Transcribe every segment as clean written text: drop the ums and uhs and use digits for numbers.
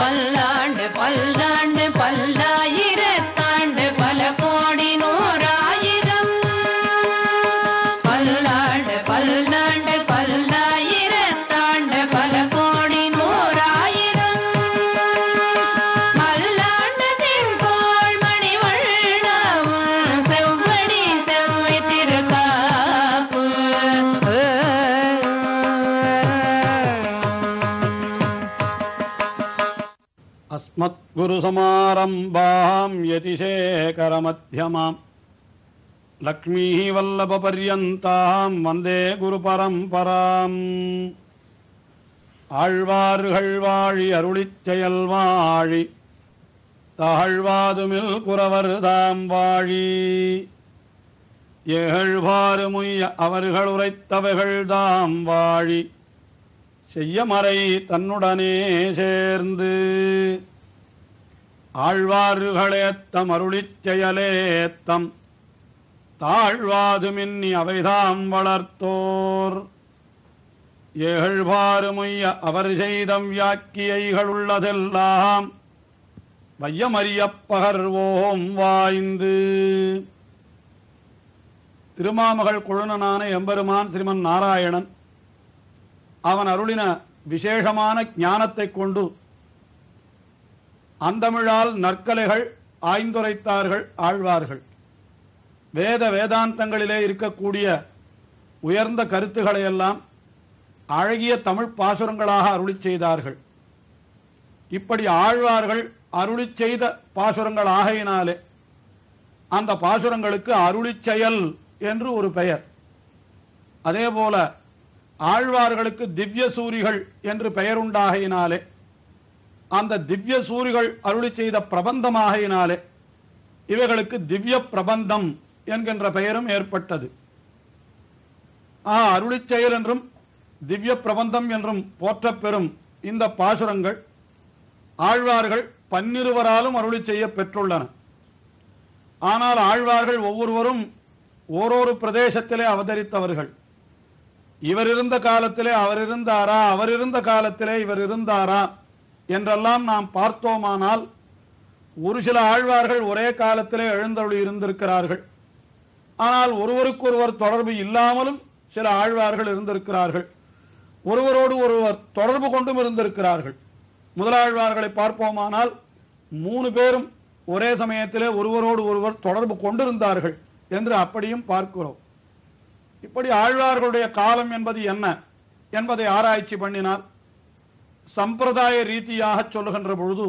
பல்லாண்டு பல்லாண்டு பல்லாயிரத்தாண்டு பல கோடி நூறாயிரம் பல்லாண்டு பல்லாண்டு பல்லாயிரத்தாண்டு பல கோடி நூறாயிரம் மல்லாண்டு தின்கோள் மணிவண்ணவும் செவ்வடி செவ்வை திருக்காப்பு अस्मद्गुरुसमारम्भां यतिशेखरमध्यमां लक्ष्मीवल्लभपर्यन्तां वन्दे गुरुपरम्पराम् ஆழ்வார்கள் வாழி அருளிச் செயல் வாழி தாழ்வாதுமில் குறவர் தாம் வாழி ஏழ்வாறு முய்ய அவர்கள் உரைத்தவைகள் தாம் வாழி செய்யமறை தன்னுடனே சேர்ந்து ஆழ்வார்களேத்தம் அருளிச் செயலேத்தம் தாழ்வாது மின்னி அவைதாம் வளர்த்தோர் ஏழ்வாறுமுய்ய அவர் செய்தம் வியாக்கியைகளுள்ளதெல்லாம் வையமறியப் பகர்வோம் வாய்ந்து. திருமாமகள் குழுனனான எம்பெருமான் ஸ்ரீமன் நாராயணன் அவன் அருளின விசேஷமான ஞானத்தைக் கொண்டு அந்தமிழால் நற்கலைகள் ஆய்ந்துரைத்தார்கள் ஆழ்வார்கள். வேத வேதாந்தங்களிலே இருக்கக்கூடிய உயர்ந்த கருத்துக்களையெல்லாம் அழகிய தமிழ் பாசுரங்களாக அருளிச் செய்தார்கள். இப்படி ஆழ்வார்கள் அருளிச் செய்த பாசுரங்கள் ஆகையினாலே அந்த பாசுரங்களுக்கு அருளிச் செயல் என்று ஒரு பெயர். அதேபோல ஆழ்வார்களுக்கு திவ்ய சூரிகள் என்று பெயர் உண்டாகையினாலே அந்த திவ்ய சூரிகள் அருளிச் செய்த பிரபந்தமாகையினாலே இவைகளுக்கு திவ்ய பிரபந்தம் என்கின்ற பெயரும் ஏற்பட்டது. அருளிச் செயல் என்றும் திவ்ய பிரபந்தம் என்றும் போற்றப்பெறும் இந்த பாசுரங்கள் ஆழ்வார்கள் 12 அருளிச் செய்ய பெற்றுள்ளன. ஆனால் ஆழ்வார்கள் ஒவ்வொருவரும் ஓரொரு பிரதேசத்திலே அவதரித்தவர்கள். இவர் இருந்த காலத்திலே அவர் இருந்தாரா, அவர் இருந்த காலத்திலே இவர் இருந்தாரா என்றெல்லாம் நாம் பார்த்தோமானால் ஒரு சில ஆழ்வார்கள் ஒரே காலத்திலே எழுந்தருளி இருந்திருக்கிறார்கள். ஆனால் ஒருவருக்கொருவர் தொடர்பு இல்லாமலும் சில ஆழ்வார்கள் இருந்திருக்கிறார்கள். ஒருவரோடு ஒருவர் தொடர்பு கொண்டும் இருந்திருக்கிறார்கள். முதலாழ்வார்களை பார்ப்போமானால் 3 பேரும் ஒரே சமயத்திலே ஒருவரோடு ஒருவர் தொடர்பு கொண்டிருந்தார்கள் என்று அப்படியும் பார்க்கிறோம். இப்படி ஆழ்வார்களுடைய காலம் என்பது என்ன என்பதை ஆராய்ச்சி பண்ணினால் சம்பிரதாய ரீதியாக சொல்லுகின்ற பொழுது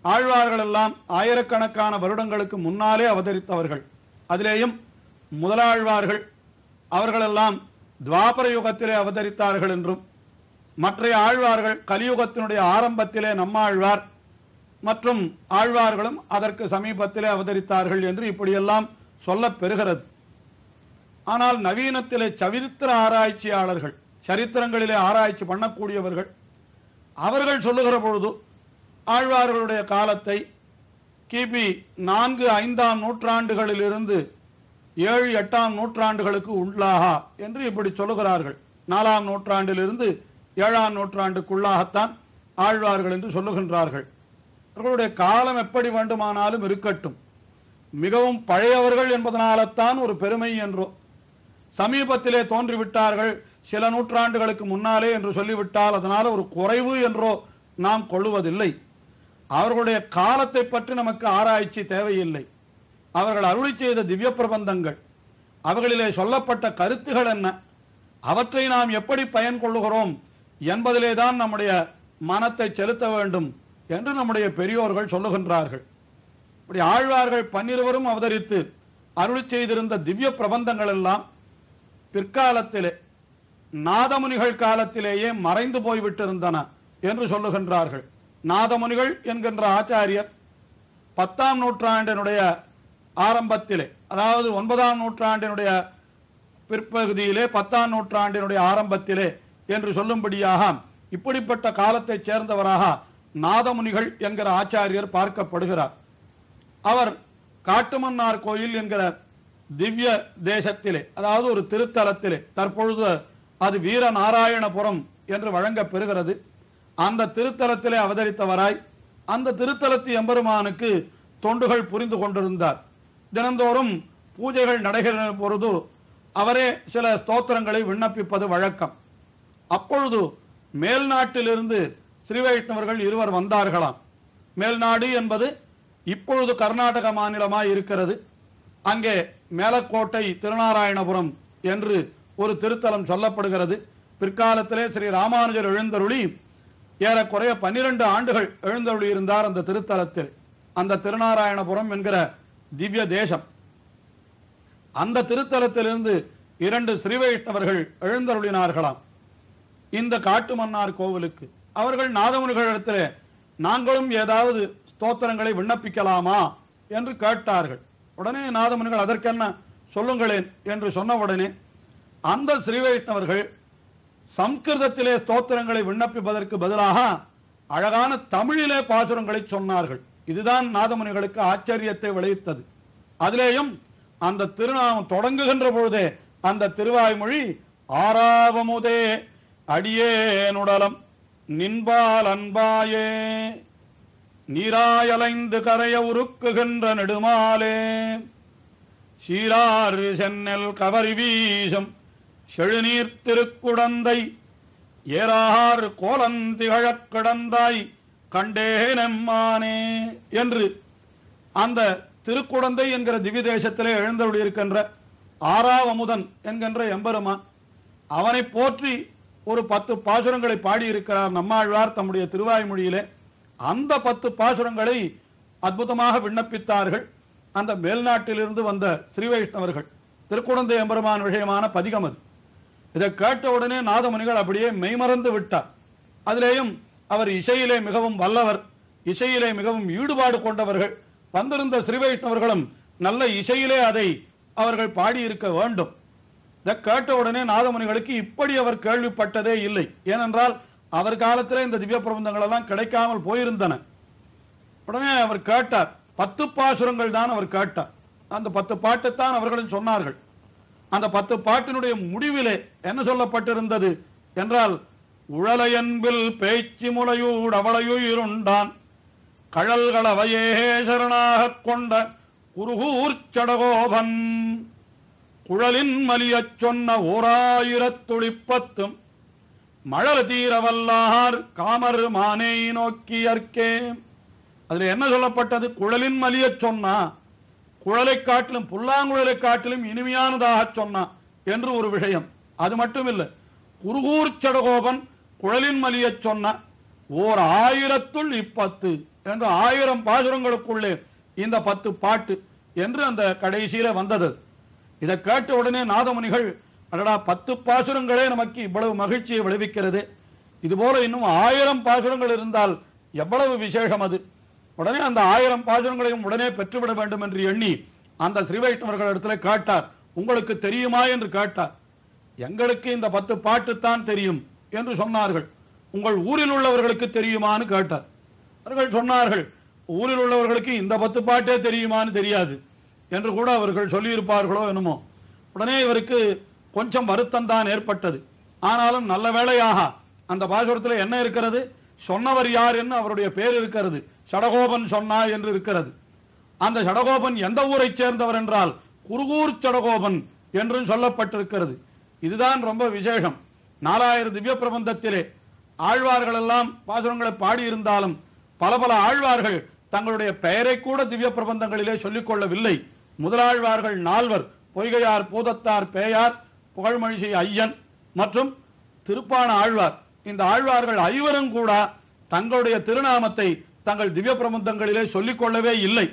ஆழ்வார்கள் எல்லாம் ஆயிரக்கணக்கான வருடங்களுக்கு முன்னாலே அவதரித்தவர்கள். அதிலேயும் முதலாழ்வார்கள் அவர்களெல்லாம் துவாபர யுகத்திலே அவதரித்தார்கள் என்றும் மற்றைய ஆழ்வார்கள் கலியுகத்தினுடைய ஆரம்பத்திலே நம்மாழ்வார் மற்றும் ஆழ்வார்களும் அதற்கு சமீபத்திலே அவதரித்தார்கள் என்று இப்படியெல்லாம் சொல்லப் பெறுகிறது. ஆனால் நவீனத்திலே சரித்திர ஆராய்ச்சியாளர்கள், சரித்திரங்களிலே ஆராய்ச்சி பண்ணக்கூடியவர்கள், அவர்கள் சொல்லுகிற பொழுது ஆழ்வார்களுடைய காலத்தை கிபி 4-5 நூற்றாண்டுகளிலிருந்து 7-8 நூற்றாண்டுகளுக்கு உள்ளாக என்று இப்படி சொல்லுகிறார்கள். 4 நூற்றாண்டிலிருந்து 7 நூற்றாண்டுக்குள்ளாகத்தான் ஆழ்வார்கள் என்று சொல்லுகின்றார்கள். அவர்களுடைய காலம் எப்படி வேண்டுமானாலும் இருக்கட்டும், மிகவும் பழையவர்கள் என்பதனால்தான் ஒரு பெருமை என்றோ, சமீபத்திலே தோன்றிவிட்டார்கள் சில நூற்றாண்டுகளுக்கு முன்னாலே என்று சொல்லிவிட்டால் அதனால ஒரு குறைவு என்றோ நாம் கொள்ளுவதில்லை. அவர்களுடைய காலத்தை பற்றி நமக்கு ஆராய்ச்சி தேவையில்லை. அவர்கள் அருளி செய்த திவ்ய பிரபந்தங்கள், அவர்களிலே சொல்லப்பட்ட கருத்துகள் என்ன, அவற்றை நாம் எப்படி பயன் கொள்ளுகிறோம் என்பதிலேதான் நம்முடைய மனத்தை செலுத்த வேண்டும் என்று நம்முடைய பெரியோர்கள் சொல்லுகின்றார்கள். இப்படி ஆழ்வார்கள் 12 அவதரித்து அருளி செய்திருந்த திவ்ய பிரபந்தங்கள் எல்லாம் பிற்காலத்திலே நாதமுனிகள் காலத்திலேயே மறைந்து போய்விட்டிருந்தன என்று சொல்லுகின்றார்கள். நாதமுனிகள் என்கின்ற ஆச்சாரியர் 10ஆம் நூற்றாண்டினுடைய ஆரம்பத்திலே, அதாவது 9ஆம் நூற்றாண்டினுடைய பிற்பகுதியிலே 10ஆம் நூற்றாண்டினுடைய ஆரம்பத்திலே என்று சொல்லும்படியாக இப்படிப்பட்ட காலத்தைச் சேர்ந்தவராக நாதமுனிகள் என்கிற ஆச்சாரியர் பார்க்கப்படுகிறார். அவர் காட்டுமன்னார் கோயில் என்கிற திவ்ய தேசத்திலே, அதாவது ஒரு திருத்தலத்திலே, தற்பொழுது அது வீரநாராயணபுரம் என்று வழங்கப் பெறுகிறது, அந்த திருத்தலத்திலே அவதரித்தவராய் அந்த திருத்தலத்து எம்பெருமானுக்கு தொண்டுகள் புரிந்து கொண்டிருந்தார். தினந்தோறும் பூஜைகள் நடைகிற பொழுது அவரே சில ஸ்தோத்திரங்களை விண்ணப்பிப்பது வழக்கம். அப்பொழுது மேல்நாட்டிலிருந்து ஸ்ரீவைஷ்ணவர்கள் இருவர் வந்தார்களாம். மேல்நாடு என்பது இப்பொழுது கர்நாடக மாநிலமாய் இருக்கிறது. அங்கே மேலக்கோட்டை திருநாராயணபுரம் என்று ஒரு திருத்தலம் சொல்லப்படுகிறது. பிற்காலத்திலே ஸ்ரீ ராமானுஜர் எழுந்தருளி ஏறக்குறைய 12 ஆண்டுகள் எழுந்தருளி இருந்தார் அந்த திருத்தலத்தில். அந்த திருநாராயணபுரம் என்கிற திவ்ய தேசம். அந்த திருத்தலத்திலிருந்து 2 ஸ்ரீவைஷ்ணவர்கள் எழுந்தருளினார்களாம் இந்த காட்டுமன்னார் கோவிலுக்கு. அவர்கள் நாதமுனிகளிடத்தில் நாங்களும் ஏதாவது ஸ்தோத்திரங்களை விண்ணப்பிக்கலாமா என்று கேட்டார்கள். உடனே நாதமுனிகள் அதற்கென்ன சொல்லுங்களேன் என்று சொன்ன உடனே அந்த ஸ்ரீவைஷ்ணவர்கள் சம்ஸ்கிருதத்திலே ஸ்தோத்திரங்களை விண்ணப்பிப்பதற்கு பதிலாக அழகான தமிழிலே பாசுரங்களை சொன்னார்கள். இதுதான் நாதமுனிகளுக்கு ஆச்சரியத்தை விளைவித்தது. அதிலேயும் அந்த திருநாமம் தொடங்குகின்ற பொழுதே அந்த திருவாய்மொழி ஆறாவமுதே அடியேனுடலம் நின்பால் அன்பாயே நீராயலைந்து கரைய உருக்குகின்ற நெடுமாலே சீராறு சென்னல் கவரி வீசும் செழுநீர் திருக்குடந்தை ஏறார் கோலந்திகழக் கிடந்தாய் கண்டேனெம்மானே என்று அந்த திருக்குடந்தை என்கிற திவ்ய தேசத்திலே எழுந்தருளியிருக்கின்ற ஆறாவமுதன் என்கின்ற எம்பெருமான், அவனை போற்றி ஒரு 10 பாசுரங்களை பாடியிருக்கிறார் நம்மாழ்வார் தம்முடைய திருவாய்மொழியிலே. அந்த 10 பாசுரங்களை அற்புதமாக விண்ணப்பித்தார்கள் அந்த மேல்நாட்டிலிருந்து வந்த ஸ்ரீவைஷ்ணவர்கள். திருக்குடந்தை எம்பெருமான் விஷயமான பதிகம் அது. இதை கேட்டவுடனே நாதமுனிகள் அப்படியே மெய்மறந்து விட்டார். அதிலேயும் அவர் இசையிலே மிகவும் வல்லவர், இசையிலே மிகவும் ஈடுபாடு கொண்டவர்கள். வந்திருந்த ஸ்ரீவைஷ்ணவர்களும் நல்ல இசையிலே அதை அவர்கள் பாடியிருக்க வேண்டும். இதை கேட்டவுடனே நாதமுனிகளுக்கு இப்படி அவர் கேள்விப்பட்டதே இல்லை. ஏனென்றால் அவர் காலத்திலே இந்த திவ்ய பிரபந்தங்கள் எல்லாம் கிடைக்காமல் போயிருந்தன. உடனே அவர் கேட்டார். 10 பாசுரங்கள் தான் அவர் கேட்டார். அந்த 10 பாட்டுத்தான் அவர்களும் சொன்னார்கள். அந்த 10 பாட்டினுடைய முடிவிலே என்ன சொல்லப்பட்டிருந்தது என்றால், உழலையன்பில் பேச்சு முளையூடு அவளையுயிருண்டான் கழல்களவையே சரணாகக் கொண்ட குருகூர்ச்சடகோபன் குழலின் மலியச் சொன்ன 1010 மழல் தீரவல்லார் காமர் மானை நோக்கியற்கே. அதுல என்ன சொல்லப்பட்டது? குழலின் மலியச் சொன்னா, குழலை காட்டிலும் புல்லாங்குழலை காட்டிலும் இனிமையானதாக சொன்னா என்று ஒரு விஷயம். அது மட்டும் இல்லை, குருகூர்ச்சடகோபன் குழலின் மலியச் சொன்ன 1010 என்று 1000 பாசுரங்களுக்குள்ளே இந்த 10 பாட்டு என்று அந்த கடைசியில வந்தது. இதை கேட்ட உடனே நாதமுனிகள், அடடா 10 பாசுரங்களே நமக்கு இவ்வளவு மகிழ்ச்சியை விளைவிக்கிறது, இதுபோல இன்னும் 1000 பாசுரங்கள் இருந்தால் எவ்வளவு விசேஷம் அது. உடனே அந்த 1000 பாசுரங்களையும் உடனே பெற்றுவிட வேண்டும் என்று எண்ணி அந்த ஸ்ரீவைஷ்ணவர்களிடத்தில் கேட்டார். உங்களுக்கு தெரியுமா என்று கேட்டார். எங்களுக்கு இந்த 10 பாட்டு தான் தெரியும் என்று சொன்னார்கள். உங்கள் ஊரில் உள்ளவர்களுக்கு தெரியுமான்னு கேட்டார். அவர்கள் சொன்னார்கள், ஊரில் உள்ளவர்களுக்கு இந்த 10 பாட்டே தெரியுமான்னு தெரியாது என்று கூட அவர்கள் சொல்லியிருப்பார்களோ என்னமோ. உடனே இவருக்கு கொஞ்சம் வருத்தம் தான் ஏற்பட்டது. ஆனாலும் நல்ல வேளையாக அந்த பாசுரத்தில் என்ன இருக்கிறது, சொன்னவர் யார் என்று அவருடைய பேர் இருக்கிறது. சடகோபன் சொன்னா என்று இருக்கிறது. அந்த சடகோபன் எந்த ஊரை சேர்ந்தவர் என்றால் குருகூர் சடகோபன் என்றும் சொல்லப்பட்டிருக்கிறது. இதுதான் ரொம்ப விசேஷம். 4000 திவ்ய பிரபந்தத்திலே ஆழ்வார்கள் எல்லாம் பாசுரங்களை பாடியிருந்தாலும் பல பல ஆழ்வார்கள் தங்களுடைய பெயரை கூட திவ்ய பிரபந்தங்களிலே சொல்லிக் கொள்ளவில்லை. முதலாழ்வார்கள் 4, பொய்கையார், பூதத்தார், பேயார், புகழ்மழிசை ஐயன் மற்றும் திருப்பான ஆழ்வார். இந்த ஆழ்வார்கள் 5 கூட தங்களுடைய திருநாமத்தை தங்கள் திவ்ய பிரபந்தங்களிலே சொல்லிக் கொள்ளவே இல்லை.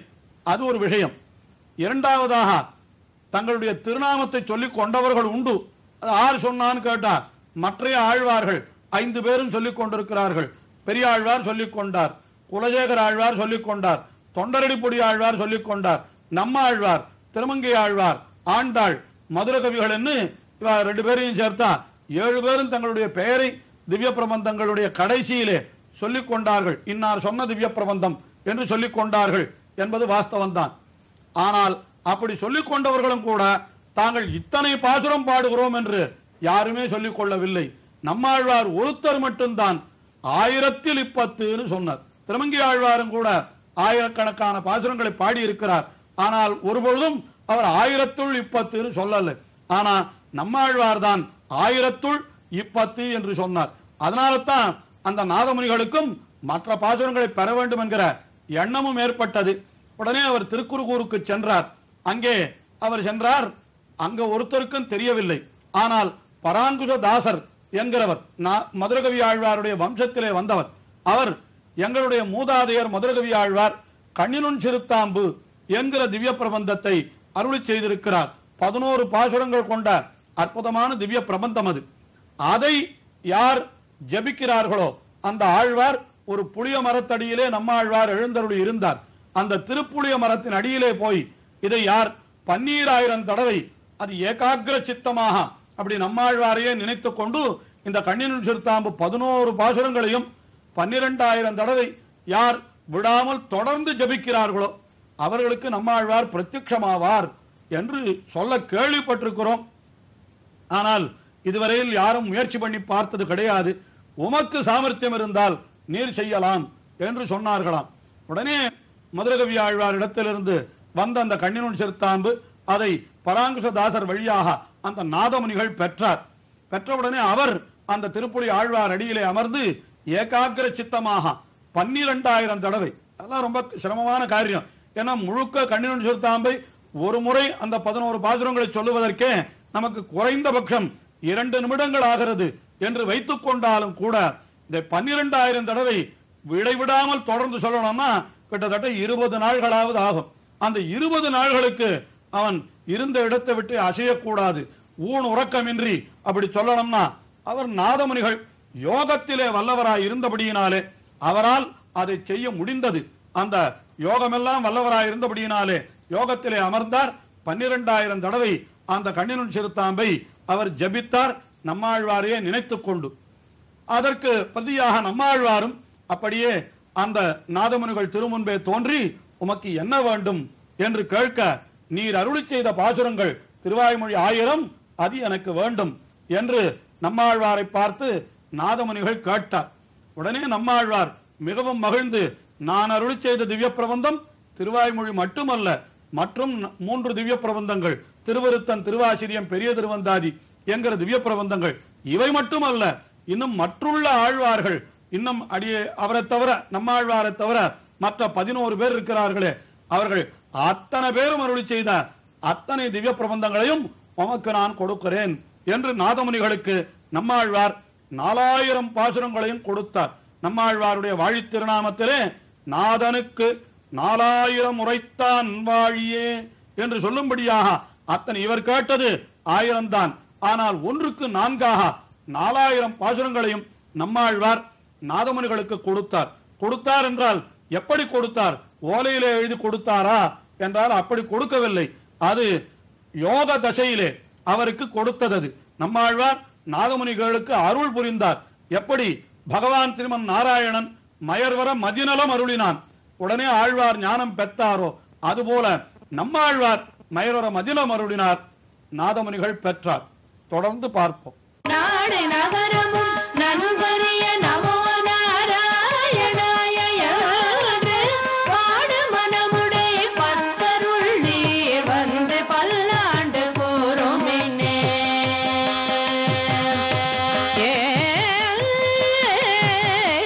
அது ஒரு விஷயம். இரண்டாவதாக தங்களுடைய திருநாமத்தை சொல்லிக் கொண்டவர்கள் உண்டு. அது யார் சொன்னான்னு கேட்டா, மற்றைய ஆழ்வார்கள் 5 பேரும் சொல்லிக் கொண்டிருக்கிறார்கள். பெரிய ஆழ்வார் சொல்லிக் கொண்டார், குலசேகர ஆழ்வார் சொல்லிக் கொண்டார், தொண்டரடிப்பொடி ஆழ்வார் சொல்லிக் கொண்டார், நம்ம ஆழ்வார், திருமங்கை ஆழ்வார், ஆண்டாள், மதுர கவிகள் என்று 2 பேரையும் சேர்த்தா 7 பேரும் தங்களுடைய பெயரை திவ்ய பிரபந்தங்களுடைய கடைசியிலே சொல்லிக் கொண்டார்கள். இன்னார் சொன்ன திவ்ய பிரபந்தம் என்று சொல்லிக் கொண்டார்கள் என்பது வாஸ்தவம்தான். ஆனால் அப்படி சொல்லிக் கொண்டவர்களும் கூட தாங்கள் இத்தனை பாசுரம் பாடுகிறோம் என்று யாருமே சொல்லிக் கொள்ளவில்லை. நம்மாழ்வார் ஒருத்தர் மட்டும்தான் 1010 சொன்னார். திருமங்கை ஆழ்வாரும் கூட ஆயிரக்கணக்கான பாசுரங்களை பாடியிருக்கிறார். ஆனால் ஒருபொழுதும் அவர் 1000 சொல்லல. ஆனா நம்மாழ்வார் தான் 1000 என்று சொன்னார். அதனால தான் அந்த நாதமுனிகளுக்கும் மற்ற பாசுரங்களை பெற வேண்டும் என்கிற எண்ணமும் ஏற்பட்டது. உடனே அவர் திருக்குறுகூருக்கு சென்றார். அங்கே அவர் சென்றார். அங்க ஒருத்தருக்கும் தெரியவில்லை. ஆனால் பராங்குஷ தாசர் என்கிறவர் மதுரகவி ஆழ்வாருடைய வம்சத்திலே வந்தவர். அவர் எங்களுடைய மூதாதையர் மதுரகவி ஆழ்வார் கண்ணினுன் சிறுத்தாம்பு என்கிற திவ்ய பிரபந்தத்தை அருளி செய்திருக்கிறார். 11 பாசுரங்கள் கொண்ட அற்புதமான திவ்ய பிரபந்தம் அது. அதை யார் ஜபிக்கிறார்களோ அந்த ஆழ்வார் ஒரு புளிய மரத்தடியிலே நம்மாழ்வார் எழுந்தருளி இருந்தார். அந்த திருப்புளிய மரத்தின் அடியிலே போய் இதை யார் 12000 தடவை அது ஏகாகிர சித்தமாக அப்படி நம்மாழ்வாரையே நினைத்துக் கொண்டு இந்த கண்ணினுள் சிறுத்தாம்பு 11 பாசுரங்களையும் 12000 தடவை யார் விடாமல் தொடர்ந்து ஜபிக்கிறார்களோ அவர்களுக்கு நம்மாழ்வார் பிரத்யட்சமாவார் என்று சொல்ல கேள்விப்பட்டிருக்கிறோம். ஆனால் இதுவரையில் யாரும் முயற்சி பண்ணி பார்த்தது கிடையாது. உமக்கு சாமர்த்தியம் இருந்தால் நீர் செய்யலாம் என்று சொன்னார்களாம். உடனே மதுரகவி ஆழ்வார் இடத்திலிருந்து வந்த அந்த கண்ணினுள் சிறுத்தாம்பு அதை பராங்குஷதாசர் வழியாக அந்த நாதமுனிகள் பெற்றார். பெற்றவுடனே அவர் அந்த திருப்புலி ஆழ்வார் அடியிலே அமர்ந்து ஏகாகிர சித்தமாக 12000 தடவை, அதெல்லாம் ரொம்ப சிரமமான காரியம். ஏன்னா முழுக்க கண்ணினுள் சிறுத்தாம்பை ஒரு முறை அந்த 11 பாசுரங்களை சொல்லுவதற்கே நமக்கு குறைந்தபட்சம் 2 நிமிடங்கள் ஆகிறது என்று வைத்துக் கொண்டாலும் கூட இந்த 12000 தடவை விடைவிடாமல் தொடர்ந்து சொல்லணும்னா கிட்டத்தட்ட 20 நாள்களாவது ஆகும். அந்த 20 நாள்களுக்கு அவன் இருந்த இடத்தை விட்டு அசையக்கூடாது, ஊன் உறக்கமின்றி அப்படி சொல்லணும்னா அவர் நாதமுனிகள் யோகத்திலே வல்லவராய் இருந்தபடியினாலே அவரால் அதை செய்ய முடிந்தது. அந்த யோகமெல்லாம் வல்லவராய் இருந்தபடியினாலே யோகத்திலே அமர்ந்தார். 12000 தடவை அந்த கண்ணினுள் சிறுத்தாம்பை அவர் ஜபித்தார், நம்மாழ்வாரையே நினைத்துக் கொண்டு. அதற்கு பிரதியாக நம்மாழ்வாரும் அப்படியே அந்த நாதமுனிகள் திருமுன்பே தோன்றி உமக்கு என்ன வேண்டும் என்று கேட்க, நீர் அருளி செய்த பாசுரங்கள் திருவாய்மொழி 1000 அது எனக்கு வேண்டும் என்று நம்மாழ்வாரை பார்த்து நாதமுனிகள் கேட்டார். உடனே நம்மாழ்வார் மிகவும் மகிழ்ந்து, நான் அருளி செய்த திவ்ய பிரபந்தம் திருவாய்மொழி மட்டுமல்ல, மற்றும் 3 திவ்ய பிரபந்தங்கள், திருவருத்தன், திருவாசிரியம், பெரிய திருவந்தாதி என்கிற திவ்ய பிரபந்தங்கள், இவை மட்டுமல்ல இன்னும் மற்றுள்ள ஆழ்வார்கள், இன்னும் அடியே அவரை தவிர நம்மாழ்வாரை தவிர மற்ற 11 பேர் இருக்கிறார்களே, அவர்கள் அத்தனை பேரும் அருளி செய்த அத்தனை திவ்ய பிரபந்தங்களையும் உமக்கு நான் கொடுக்கிறேன் என்று நாதமுனிகளுக்கு நம்மாழ்வார் 4000 பாசுரங்களையும் கொடுத்தார். நம்மாழ்வாருடைய வாழி திருநாமத்திலே நாதனுக்கு 4000 உரைத்தான் வாழியே என்று சொல்லும்படியாக அத்தனை இவர் கேட்டது 1000 தான். ஆனால் ஒன்றுக்கு 4ஆக 4000 பாசுரங்களையும் நம்மாழ்வார் நாதமுனிகளுக்கு கொடுத்தார். கொடுத்தார் என்றால் எப்படி கொடுத்தார்? ஓலையிலே எழுதி கொடுத்தாரா என்றால் அப்படி கொடுக்கவில்லை. அது யோக தசையிலே அவருக்கு கொடுத்தது. நம்மாழ்வார் நாதமுனிகளுக்கு அருள் புரிந்தார். எப்படி பகவான் திருமன் நாராயணன் மயர்வர மதிநலம் அருளினான், உடனே ஆழ்வார் ஞானம் பெற்றாரோ அதுபோல நம்மாழ்வார் மயர்வர மதிநலம் அருளினார், நாதமுனிகள் பெற்றார். தொடர்ந்து பார்ப்போம். நாடு நகரம்